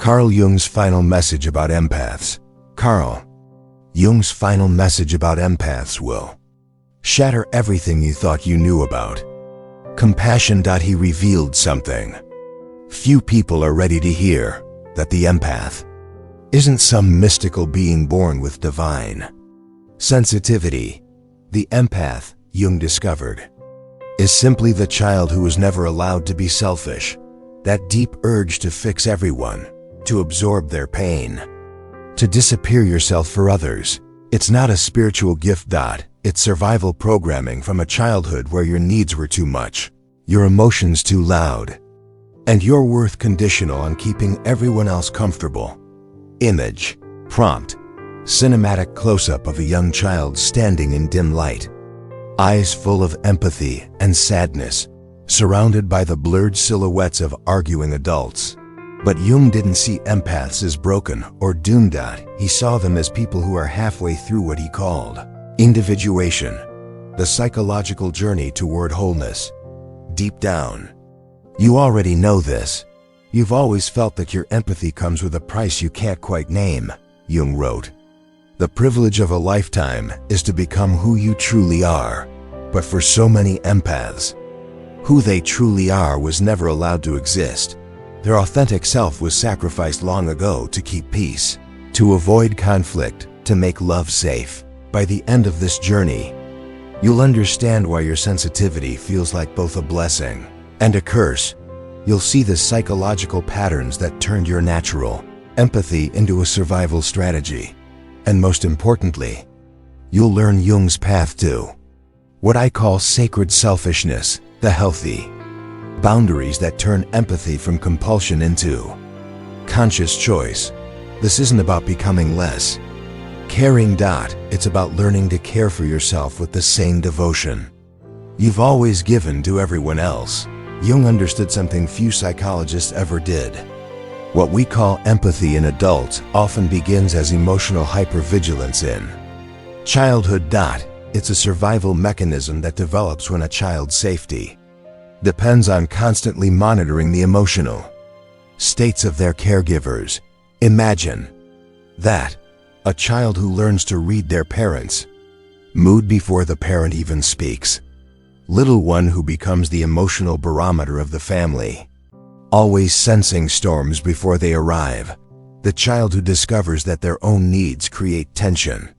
Carl Jung's final message about empaths. Carl Jung's final message about empaths will shatter everything you thought you knew about compassion. He revealed something few people are ready to hear, that the empath isn't some mystical being born with divine sensitivity. The empath, Jung discovered, is simply the child who was never allowed to be selfish, that deep urge to fix everyone, to absorb their pain, to disappear yourself for others. It's not a spiritual gift. It's survival programming from a childhood where your needs were too much, your emotions too loud, and your worth conditional on keeping everyone else comfortable. Image, prompt, cinematic close-up of a young child standing in dim light, eyes full of empathy and sadness, surrounded by the blurred silhouettes of arguing adults. But Jung didn't see empaths as broken or doomed. He saw them as people who are halfway through what he called individuation, the psychological journey toward wholeness. Deep down, you already know this. You've always felt that your empathy comes with a price you can't quite name, Jung wrote. The privilege of a lifetime is to become who you truly are. But for so many empaths, who they truly are was never allowed to exist. Their authentic self was sacrificed long ago to keep peace, to avoid conflict, to make love safe. By the end of this journey, you'll understand why your sensitivity feels like both a blessing and a curse. You'll see the psychological patterns that turned your natural empathy into a survival strategy. And most importantly, you'll learn Jung's path to what I call sacred selfishness, the healthy boundaries that turn empathy from compulsion into conscious choice. This isn't about becoming less caring. It's about learning to care for yourself with the same devotion you've always given to everyone else. Jung understood something few psychologists ever did. What we call empathy in adults often begins as emotional hypervigilance in childhood. It's a survival mechanism that develops when a child's safety depends on constantly monitoring the emotional states of their caregivers. Imagine that, a child who learns to read their parents' mood before the parent even speaks. Little one who becomes the emotional barometer of the family, always sensing storms before they arrive. The child who discovers that their own needs create tension,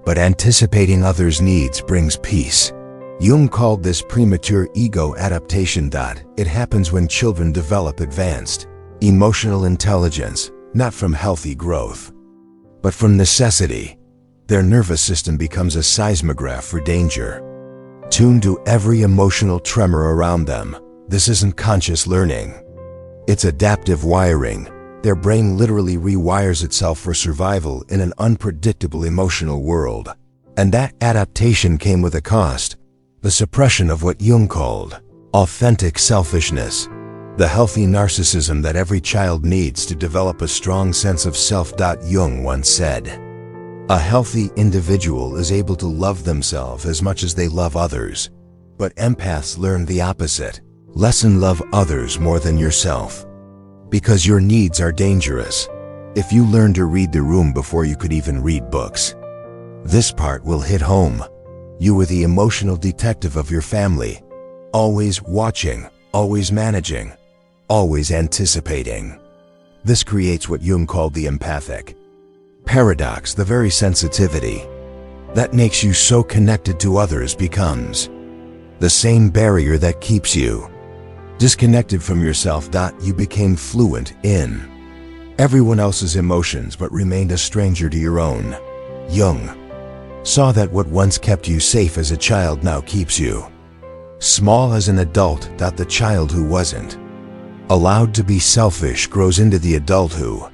but anticipating others' needs brings peace. Jung called this premature ego adaptation. It happens when children develop advanced emotional intelligence, not from healthy growth, but from necessity. Their nervous system becomes a seismograph for danger, tuned to every emotional tremor around them. This isn't conscious learning. It's adaptive wiring. Their brain literally rewires itself for survival in an unpredictable emotional world. And that adaptation came with a cost. The suppression of what Jung called authentic selfishness, the healthy narcissism that every child needs to develop a strong sense of self. Jung once said, "A healthy individual is able to love themselves as much as they love others." But empaths learn the opposite. Love others more than yourself, because your needs are dangerous. If you learn to read the room before you could even read books, this part will hit home. You were the emotional detective of your family, always watching, always managing, always anticipating. This creates what Jung called the empathic paradox. The very sensitivity that makes you so connected to others becomes the same barrier that keeps you disconnected from yourself. You became fluent in everyone else's emotions but remained a stranger to your own. Jung saw that what once kept you safe as a child now keeps you small as an adult. The child who wasn't allowed to be selfish grows into the adult who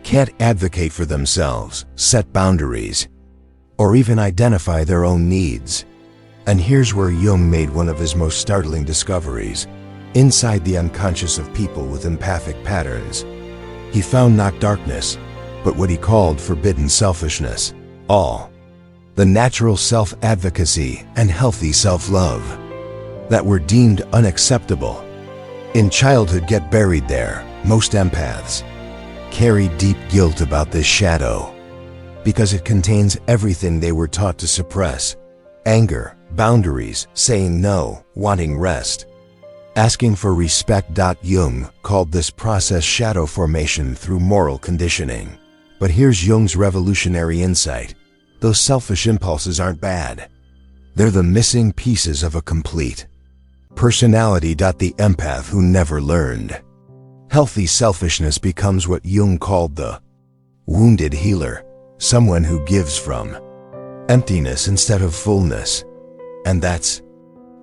can't advocate for themselves, set boundaries, or even identify their own needs. And here's where Jung made one of his most startling discoveries. Inside the unconscious of people with empathic patterns, he found not darkness, but what he called forbidden selfishness. All the natural self-advocacy and healthy self-love that were deemed unacceptable in childhood get buried there. Most empaths carry deep guilt about this shadow because it contains everything they were taught to suppress: anger, boundaries, saying no, wanting rest, asking for respect. Jung called this process shadow formation through moral conditioning. But here's Jung's revolutionary insight: those selfish impulses aren't bad. They're the missing pieces of a complete personality. The empath who never learned healthy selfishness becomes what Jung called the wounded healer, someone who gives from emptiness instead of fullness. And that's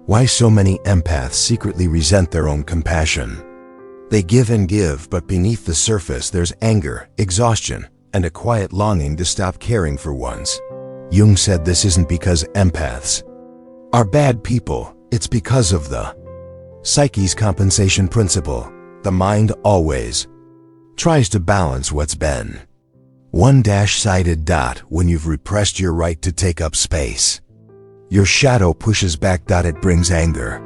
why so many empaths secretly resent their own compassion. They give and give, but beneath the surface there's anger, exhaustion, and a quiet longing to stop caring for once. Jung said this isn't because empaths are bad people, it's because of the psyche's compensation principle. The mind always tries to balance what's been one-sided. When you've repressed your right to take up space, your shadow pushes back. It brings anger,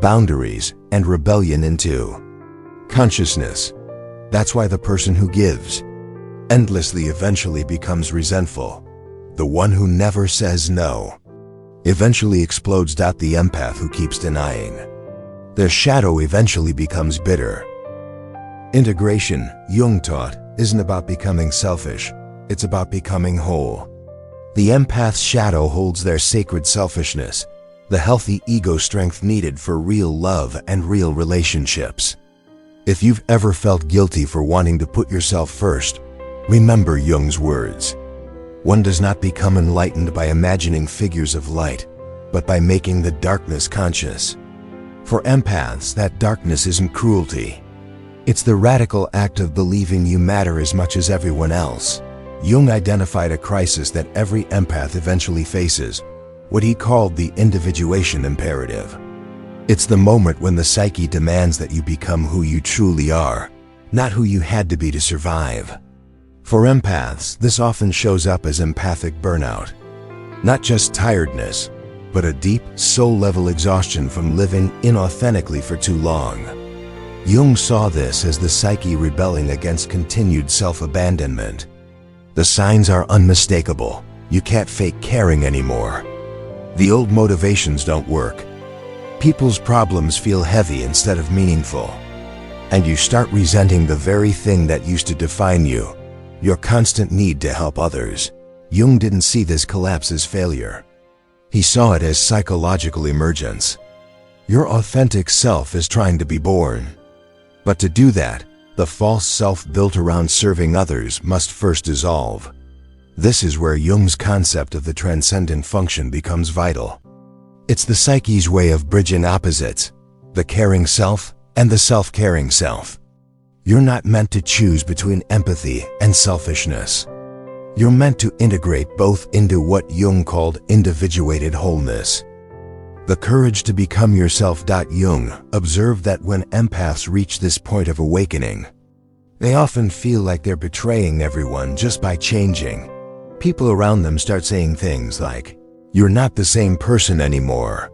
boundaries, and rebellion into consciousness. That's why the person who gives endlessly eventually becomes resentful. The one who never says no eventually explodes. The empath who keeps denying their shadow eventually becomes bitter. Integration, Jung taught, isn't about becoming selfish, it's about becoming whole. The empath's shadow holds their sacred selfishness, the healthy ego strength needed for real love and real relationships. If you've ever felt guilty for wanting to put yourself first, remember Jung's words. One does not become enlightened by imagining figures of light, but by making the darkness conscious. For empaths, that darkness isn't cruelty. It's the radical act of believing you matter as much as everyone else. Jung identified a crisis that every empath eventually faces, what he called the individuation imperative. It's the moment when the psyche demands that you become who you truly are, not who you had to be to survive. For empaths, this often shows up as empathic burnout. Not just tiredness, but a deep, soul-level exhaustion from living inauthentically for too long. Jung saw this as the psyche rebelling against continued self-abandonment. The signs are unmistakable. You can't fake caring anymore. The old motivations don't work. People's problems feel heavy instead of meaningful. And you start resenting the very thing that used to define you, your constant need to help others. Jung didn't see this collapse as failure. He saw it as psychological emergence. Your authentic self is trying to be born. But to do that, the false self built around serving others must first dissolve. This is where Jung's concept of the transcendent function becomes vital. It's the psyche's way of bridging opposites, the caring self and the self-caring self. You're not meant to choose between empathy and selfishness. You're meant to integrate both into what Jung called individuated wholeness. The courage to become yourself. Jung observed that when empaths reach this point of awakening, they often feel like they're betraying everyone just by changing. People around them start saying things like, "You're not the same person anymore,"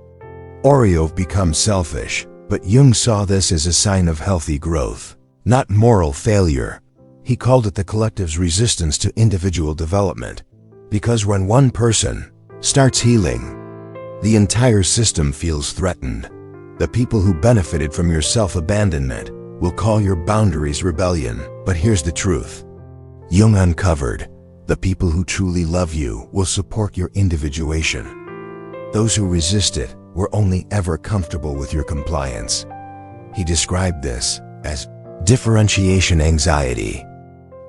or "You've become selfish." But Jung saw this as a sign of healthy growth, not moral failure. He called it the collective's resistance to individual development. Because when one person starts healing, the entire system feels threatened. The people who benefited from your self-abandonment will call your boundaries rebellion. But here's the truth. Jung uncovered, the people who truly love you will support your individuation. Those who resist it were only ever comfortable with your compliance. He described this as differentiation anxiety,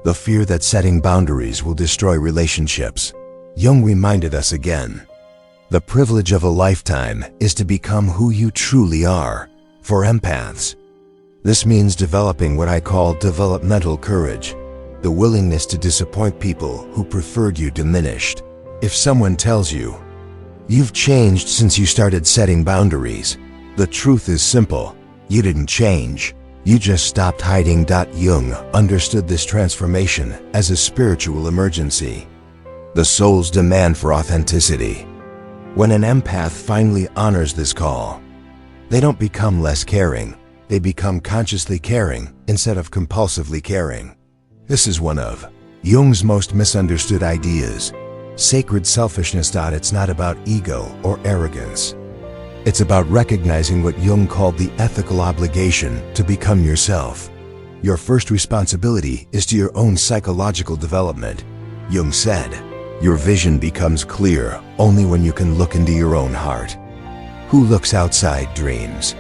the fear that setting boundaries will destroy relationships. Jung reminded us again, the privilege of a lifetime is to become who you truly are. For empaths, this means developing what I call developmental courage, the willingness to disappoint people who preferred you diminished. If someone tells you, "You've changed since you started setting boundaries," the truth is simple. You didn't change. You just stopped hiding. Jung understood this transformation as a spiritual emergency, the soul's demand for authenticity. When an empath finally honors this call, they don't become less caring, they become consciously caring instead of compulsively caring. This is one of Jung's most misunderstood ideas. Sacred selfishness. It's not about ego or arrogance. It's about recognizing what Jung called the ethical obligation to become yourself. Your first responsibility is to your own psychological development. Jung said, your vision becomes clear only when you can look into your own heart. Who looks outside dreams.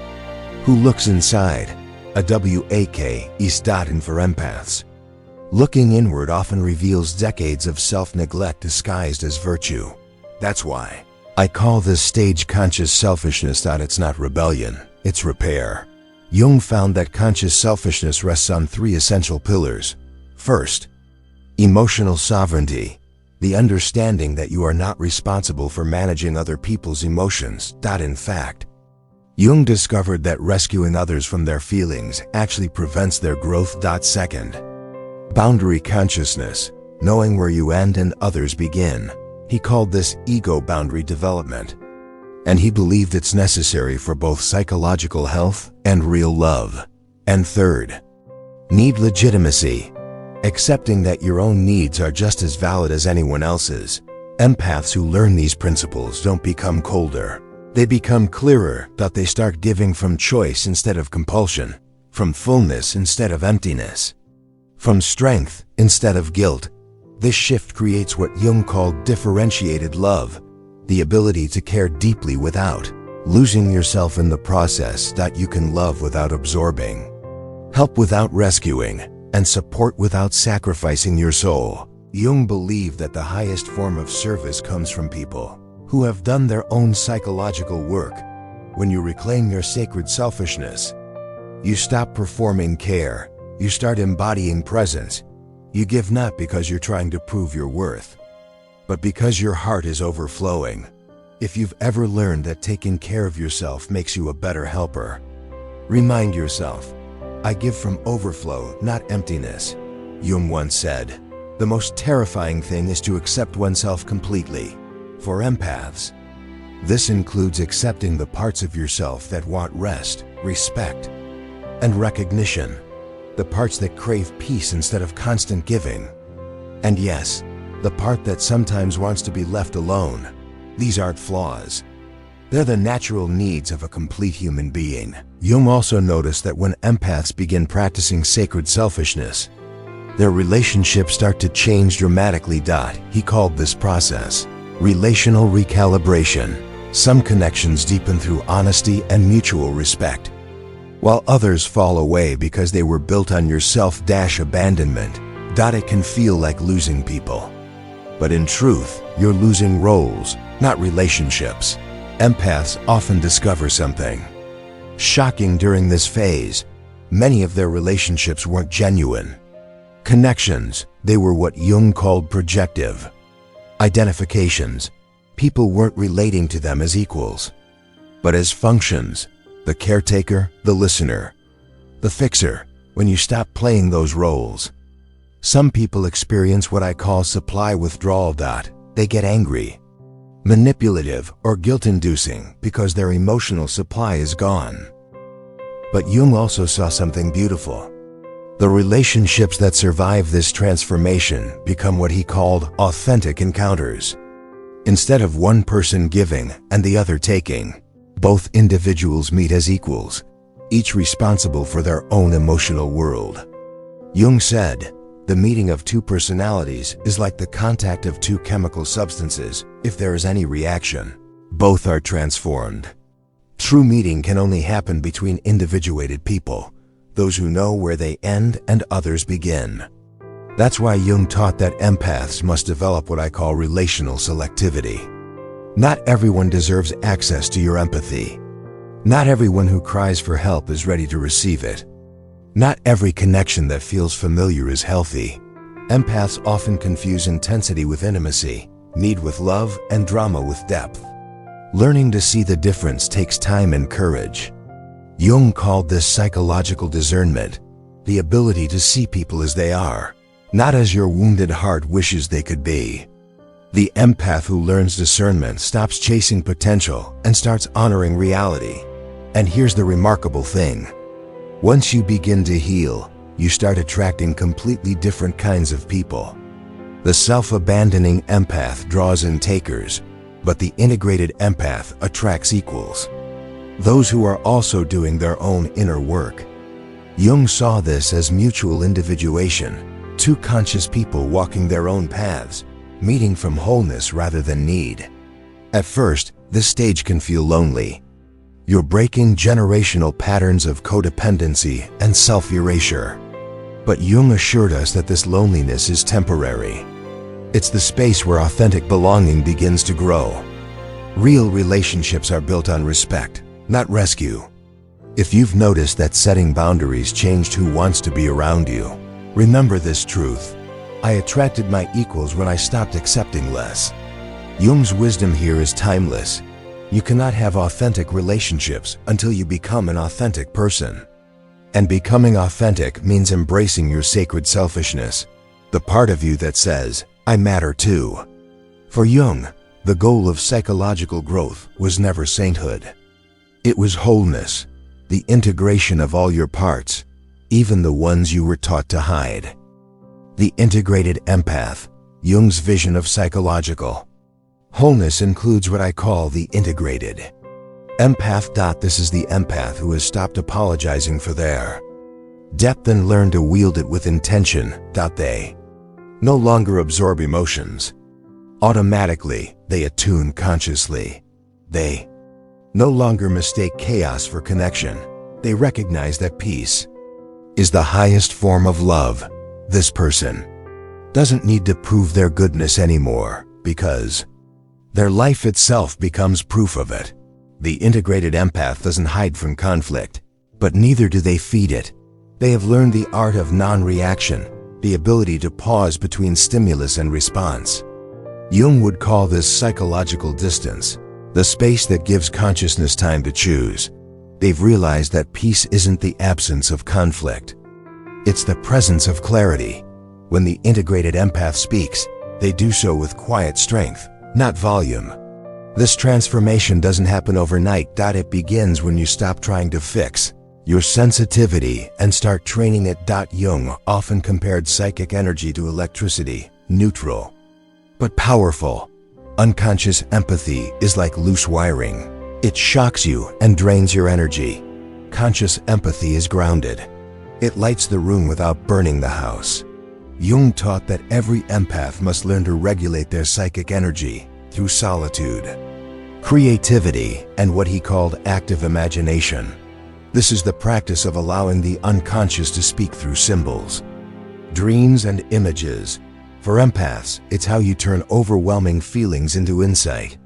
Who looks inside? Awake is. And for empaths, looking inward often reveals decades of self-neglect disguised as virtue. That's why I call this stage conscious selfishness. It's not rebellion, it's repair. Jung found that conscious selfishness rests on three essential pillars. First, emotional sovereignty, the understanding that you are not responsible for managing other people's emotions. In fact, Jung discovered that rescuing others from their feelings actually prevents their growth. Second, boundary consciousness, knowing where you end and others begin. He called this ego boundary development, and he believed it's necessary for both psychological health and real love. And third, need legitimacy, accepting that your own needs are just as valid as anyone else's. Empaths who learn these principles don't become colder. They become clearer. They start giving from choice instead of compulsion, from fullness instead of emptiness, from strength instead of guilt. This shift creates what Jung called differentiated love, the ability to care deeply without losing yourself in the process. You can love without absorbing, help without rescuing, and support without sacrificing your soul. Jung believed that the highest form of service comes from people who have done their own psychological work. When you reclaim your sacred selfishness, you stop performing care, you start embodying presence. You give not because you're trying to prove your worth, but because your heart is overflowing. If you've ever learned that taking care of yourself makes you a better helper, remind yourself, I give from overflow, not emptiness. Jung once said, the most terrifying thing is to accept oneself completely. For empaths, this includes accepting the parts of yourself that want rest, respect, and recognition. The parts that crave peace instead of constant giving. And yes, the part that sometimes wants to be left alone. These aren't flaws. They're the natural needs of a complete human being. Jung also noticed that when empaths begin practicing sacred selfishness, their relationships start to change dramatically. He called this process relational recalibration. Some connections deepen through honesty and mutual respect, while others fall away because they were built on your self-abandonment. It can feel like losing people, but in truth, you're losing roles, not relationships. Empaths often discover something shocking during this phase. Many of their relationships weren't genuine connections, they were what Jung called projective identifications. People weren't relating to them as equals, but as functions. The caretaker, the listener, the fixer. When you stop playing those roles, some people experience what I call supply withdrawal. They get angry, manipulative, or guilt-inducing because their emotional supply is gone. But Jung also saw something beautiful. The relationships that survive this transformation become what he called authentic encounters. Instead of one person giving and the other taking, both individuals meet as equals, each responsible for their own emotional world. Jung said, the meeting of two personalities is like the contact of two chemical substances. If there is any reaction, both are transformed. True meeting can only happen between individuated people, those who know where they end and others begin. That's why Jung taught that empaths must develop what I call relational selectivity. Not everyone deserves access to your empathy. Not everyone who cries for help is ready to receive it. Not every connection that feels familiar is healthy. Empaths often confuse intensity with intimacy, need with love, and drama with depth. Learning to see the difference takes time and courage. Jung called this psychological discernment, the ability to see people as they are, not as your wounded heart wishes they could be. The empath who learns discernment stops chasing potential and starts honoring reality. And here's the remarkable thing. Once you begin to heal, you start attracting completely different kinds of people. The self-abandoning empath draws in takers, but the integrated empath attracts equals, those who are also doing their own inner work. Jung saw this as mutual individuation, two conscious people walking their own paths, meeting from wholeness rather than need. At first, this stage can feel lonely. You're breaking generational patterns of codependency and self-erasure. But Jung assured us that this loneliness is temporary. It's the space where authentic belonging begins to grow. Real relationships are built on respect, not rescue. If you've noticed that setting boundaries changed who wants to be around you, remember this truth. I attracted my equals when I stopped accepting less. Jung's wisdom here is timeless. You cannot have authentic relationships until you become an authentic person. And becoming authentic means embracing your sacred selfishness, the part of you that says, I matter too. For Jung, the goal of psychological growth was never sainthood. It was wholeness, the integration of all your parts, even the ones you were taught to hide. The integrated empath, Jung's vision of psychological wholeness, includes what I call the integrated empath. This is the empath who has stopped apologizing for their depth and learned to wield it with intention. They no longer absorb emotions automatically, they attune consciously. They no longer mistake chaos for connection. They recognize that peace is the highest form of love. This person doesn't need to prove their goodness anymore, because their life itself becomes proof of it. The integrated empath doesn't hide from conflict, but neither do they feed it. They have learned the art of non-reaction, the ability to pause between stimulus and response. Jung would call this psychological distance, the space that gives consciousness time to choose. They've realized that peace isn't the absence of conflict. It's the presence of clarity. When the integrated empath speaks, they do so with quiet strength, not volume. This transformation doesn't happen overnight. It begins when you stop trying to fix your sensitivity and start training it. Jung often compared psychic energy to electricity, neutral but powerful. Unconscious empathy is like loose wiring. It shocks you and drains your energy. Conscious empathy is grounded. It lights the room without burning the house. Jung taught that every empath must learn to regulate their psychic energy through solitude, creativity, and what he called active imagination. This is the practice of allowing the unconscious to speak through symbols, dreams, and images. For empaths, it's how you turn overwhelming feelings into insight,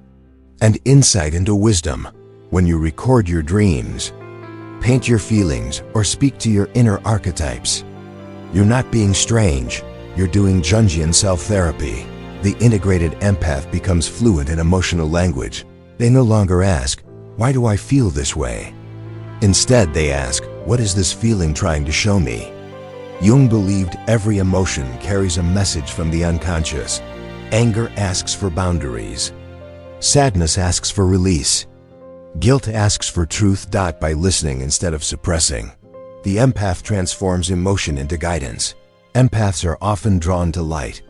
and insight into wisdom. When you record your dreams, paint your feelings, or speak to your inner archetypes, you're not being strange, you're doing Jungian self-therapy. The integrated empath becomes fluent in emotional language. They no longer ask, why do I feel this way? Instead, they ask, what is this feeling trying to show me? Jung believed every emotion carries a message from the unconscious. Anger asks for boundaries. Sadness asks for release. Guilt asks for truth. By listening instead of suppressing, the empath transforms emotion into guidance. Empaths are often drawn to light,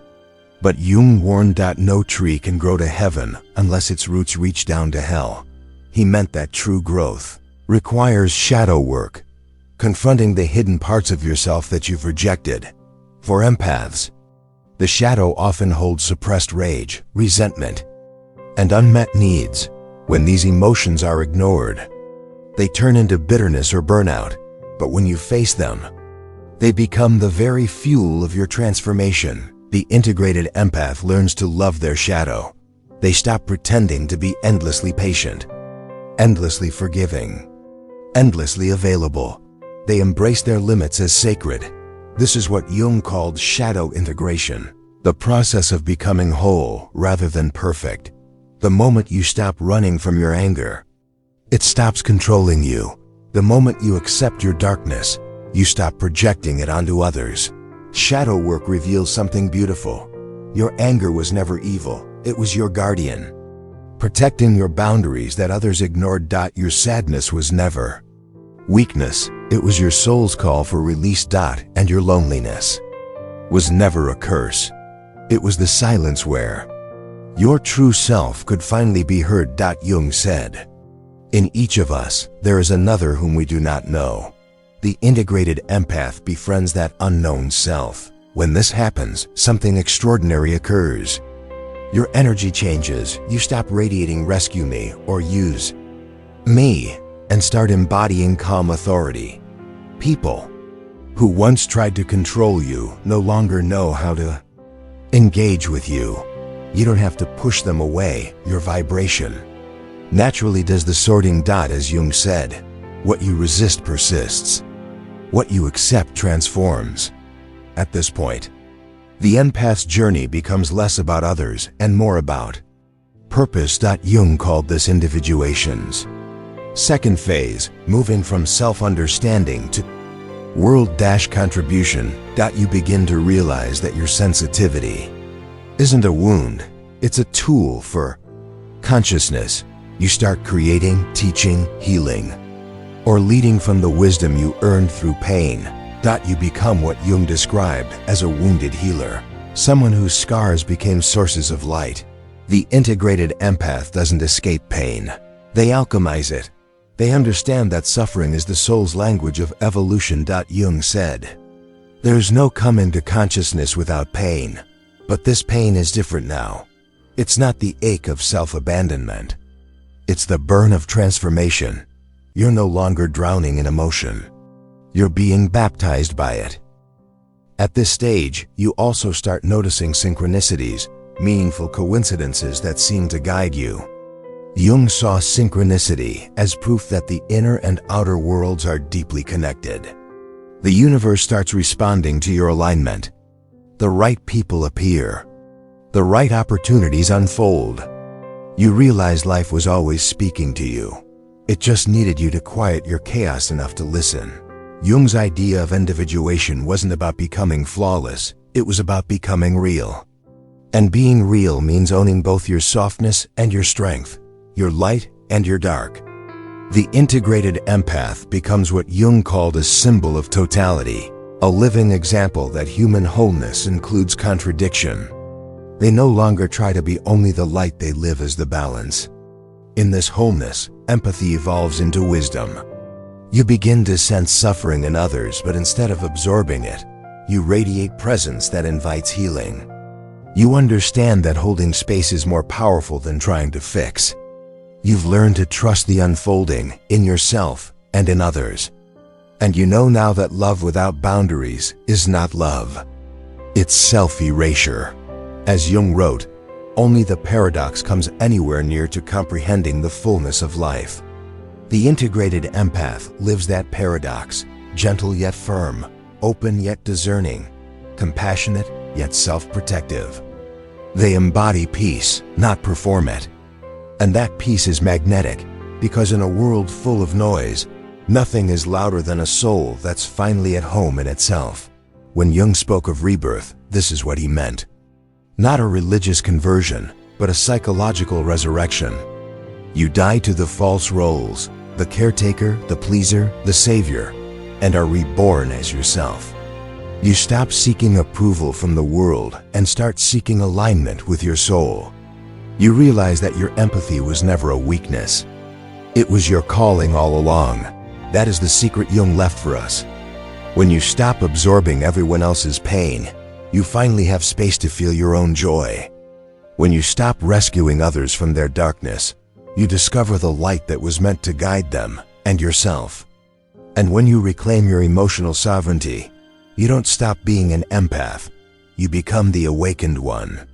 but Jung warned that no tree can grow to heaven unless its roots reach down to hell. He meant that true growth requires shadow work, confronting the hidden parts of yourself that you've rejected. For empaths, the shadow often holds suppressed rage, resentment, and unmet needs. When these emotions are ignored, they turn into bitterness or burnout. But when you face them, they become the very fuel of your transformation. The integrated empath learns to love their shadow. They stop pretending to be endlessly patient, endlessly forgiving, endlessly available. They embrace their limits as sacred. This is what Jung called shadow integration, the process of becoming whole rather than perfect. The moment you stop running from your anger, it stops controlling you. The moment you accept your darkness, you stop projecting it onto others. Shadow work reveals something beautiful. Your anger was never evil, it was your guardian, protecting your boundaries that others ignored. Your sadness was never weakness, It was your soul's call for release. And your loneliness was never a curse. It was the silence where your true self could finally be heard. Jung said, "In each of us, there is another whom we do not know." The integrated empath befriends that unknown self. When this happens, something extraordinary occurs. Your energy changes. You stop radiating "rescue me" or "use me" and start embodying calm authority. People who once tried to control you no longer know how to engage with you. You don't have to push them away. Your vibration naturally does the sorting. As Jung said, what you resist persists. What you accept transforms. At this point, the empath's journey becomes less about others and more about purpose. Jung called this individuations. Second phase, moving from self-understanding to world-contribution. You begin to realize that your sensitivity isn't a wound, it's a tool for consciousness. You start creating, teaching, healing, or leading from the wisdom you earned through pain. You become what Jung described as a wounded healer, someone whose scars became sources of light. The integrated empath doesn't escape pain, they alchemize it. They understand that suffering is the soul's language of evolution. Jung said, "There's no coming to consciousness without pain. But this pain is different now. It's not the ache of self-abandonment. It's the burn of transformation. You're no longer drowning in emotion. You're being baptized by it." At this stage, you also start noticing synchronicities, meaningful coincidences that seem to guide you. Jung saw synchronicity as proof that the inner and outer worlds are deeply connected. The universe starts responding to your alignment. The right people appear. The right opportunities unfold. You realize life was always speaking to you. It just needed you to quiet your chaos enough to listen. Jung's idea of individuation wasn't about becoming flawless, it was about becoming real. And being real means owning both your softness and your strength, your light and your dark. The integrated empath becomes what Jung called a symbol of totality, a living example that human wholeness includes contradiction. They no longer try to be only the light, they live as the balance. In this wholeness, empathy evolves into wisdom. You begin to sense suffering in others, but instead of absorbing it, you radiate presence that invites healing. You understand that holding space is more powerful than trying to fix. You've learned to trust the unfolding in yourself and in others. And you know now that love without boundaries is not love. It's self-erasure. As Jung wrote, only the paradox comes anywhere near to comprehending the fullness of life. The integrated empath lives that paradox, gentle yet firm, open yet discerning, compassionate yet self-protective. They embody peace, not perform it. And that peace is magnetic, because in a world full of noise, nothing is louder than a soul that's finally at home in itself. When Jung spoke of rebirth, this is what he meant. Not a religious conversion, but a psychological resurrection. You die to the false roles, the caretaker, the pleaser, the savior, and are reborn as yourself. You stop seeking approval from the world and start seeking alignment with your soul. You realize that your empathy was never a weakness. It was your calling all along. That is the secret Jung left for us. When you stop absorbing everyone else's pain, you finally have space to feel your own joy. When you stop rescuing others from their darkness, you discover the light that was meant to guide them and yourself. And when you reclaim your emotional sovereignty, you don't stop being an empath. You become the awakened one.